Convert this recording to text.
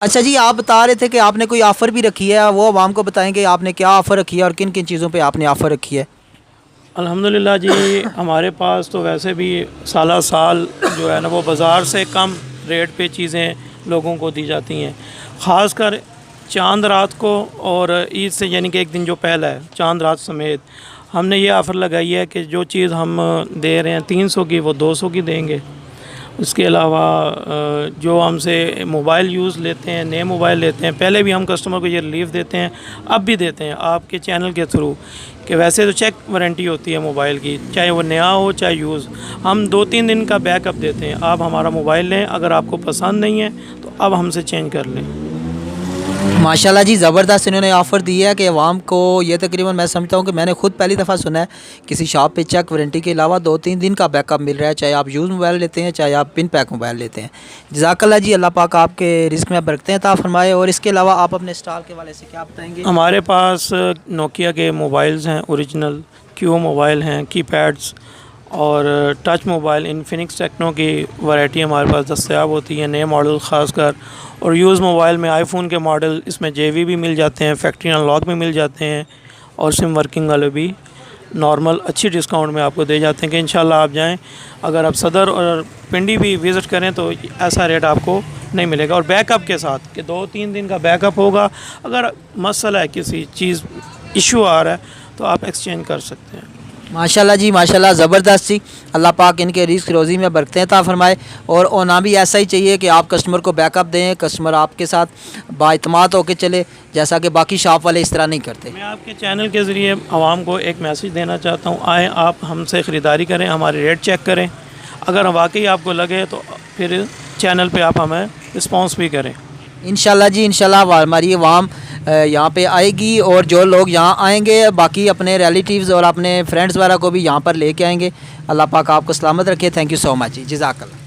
اچھا جی، آپ بتا رہے تھے کہ آپ نے کوئی آفر بھی رکھی ہے، وہ عوام کو بتائیں کہ آپ نے کیا آفر رکھی ہے اور کن کن چیزوں پہ آپ نے آفر رکھی ہے؟ الحمدللہ جی، ہمارے پاس تو ویسے بھی سالہ سال جو ہے نا وہ بازار سے کم ریٹ پہ چیزیں لوگوں کو دی جاتی ہیں، خاص کر چاند رات کو اور عید سے یعنی کہ ایک دن جو پہلا ہے چاند رات سمیت ہم نے یہ آفر لگائی ہے کہ جو چیز ہم دے رہے ہیں 300 کی وہ 200 کی دیں گے۔ اس کے علاوہ جو ہم سے موبائل یوز لیتے ہیں، نئے موبائل لیتے ہیں، پہلے بھی ہم کسٹمر کو یہ ریلیف دیتے ہیں، اب بھی دیتے ہیں آپ کے چینل کے تھرو کہ ویسے تو چیک وارنٹی ہوتی ہے موبائل کی، چاہے وہ نیا ہو چاہے یوز، ہم 2-3 دن کا بیک اپ دیتے ہیں۔ آپ ہمارا موبائل لیں، اگر آپ کو پسند نہیں ہے تو اب ہم سے چینج کر لیں۔ ماشاءاللہ جی، زبردست انہوں نے آفر دی ہے کہ عوام کو یہ تقریباً میں سمجھتا ہوں کہ میں نے خود پہلی دفعہ سنا ہے کسی شاپ پہ چیک وارنٹی کے علاوہ 2-3 دن کا بیک اپ مل رہا ہے، چاہے آپ یوز موبائل لیتے ہیں چاہے آپ پن پیک موبائل لیتے ہیں۔ جزاک اللہ جی، اللہ پاک آپ کے رزق میں برکتیں عطا فرمائے۔ اور اس کے علاوہ آپ اپنے اسٹال کے حوالے سے کیا بتائیں گے؟ ہمارے پاس نوکیا کے موبائلز ہیں، اوریجنل کیو موبائل ہیں، کی پیڈز اور ٹچ موبائل، انفینکس ٹیکنو کی ورائٹی ہمارے پاس دستیاب ہوتی ہے، نئے ماڈل خاص کر، اور یوز موبائل میں آئی فون کے ماڈل اس میں JV بھی مل جاتے ہیں، فیکٹری انلاک بھی مل جاتے ہیں، اور سم ورکنگ والے بھی نارمل اچھی ڈسکاؤنٹ میں آپ کو دے جاتے ہیں کہ انشاءاللہ آپ جائیں، اگر آپ صدر اور پنڈی بھی وزٹ کریں تو ایسا ریٹ آپ کو نہیں ملے گا، اور بیک اپ کے ساتھ کہ 2-3 دن کا بیک اپ ہوگا، اگر مسئلہ ہے کسی چیز ایشو آ رہا ہے تو آپ ایکسچینج کر سکتے ہیں۔ ماشاءاللہ جی، ماشاءاللہ زبردست جی، اللہ پاک ان کے رزق روزی میں برکتیں عطا فرمائے۔ اور ہونا بھی ایسا ہی چاہیے کہ آپ کسٹمر کو بیک اپ دیں، کسٹمر آپ کے ساتھ با اعتماد ہو کے چلے، جیسا کہ باقی شاپ والے اس طرح نہیں کرتے۔ میں آپ کے چینل کے ذریعے عوام کو ایک میسیج دینا چاہتا ہوں، آئیں آپ ہم سے خریداری کریں، ہمارے ریٹ چیک کریں، اگر واقعی آپ کو لگے تو پھر چینل پہ آپ ہمیں رسپانس بھی کریں۔ انشاءاللہ جی، انشاءاللہ ہماری عوام یہاں پہ آئے گی، اور جو لوگ یہاں آئیں گے باقی اپنے ریلیٹیوز اور اپنے فرینڈز وغیرہ کو بھی یہاں پر لے کے آئیں گے۔ اللہ پاک آپ کو سلامت رکھے۔ تھینک یو سو مچ جی، جزاک اللہ۔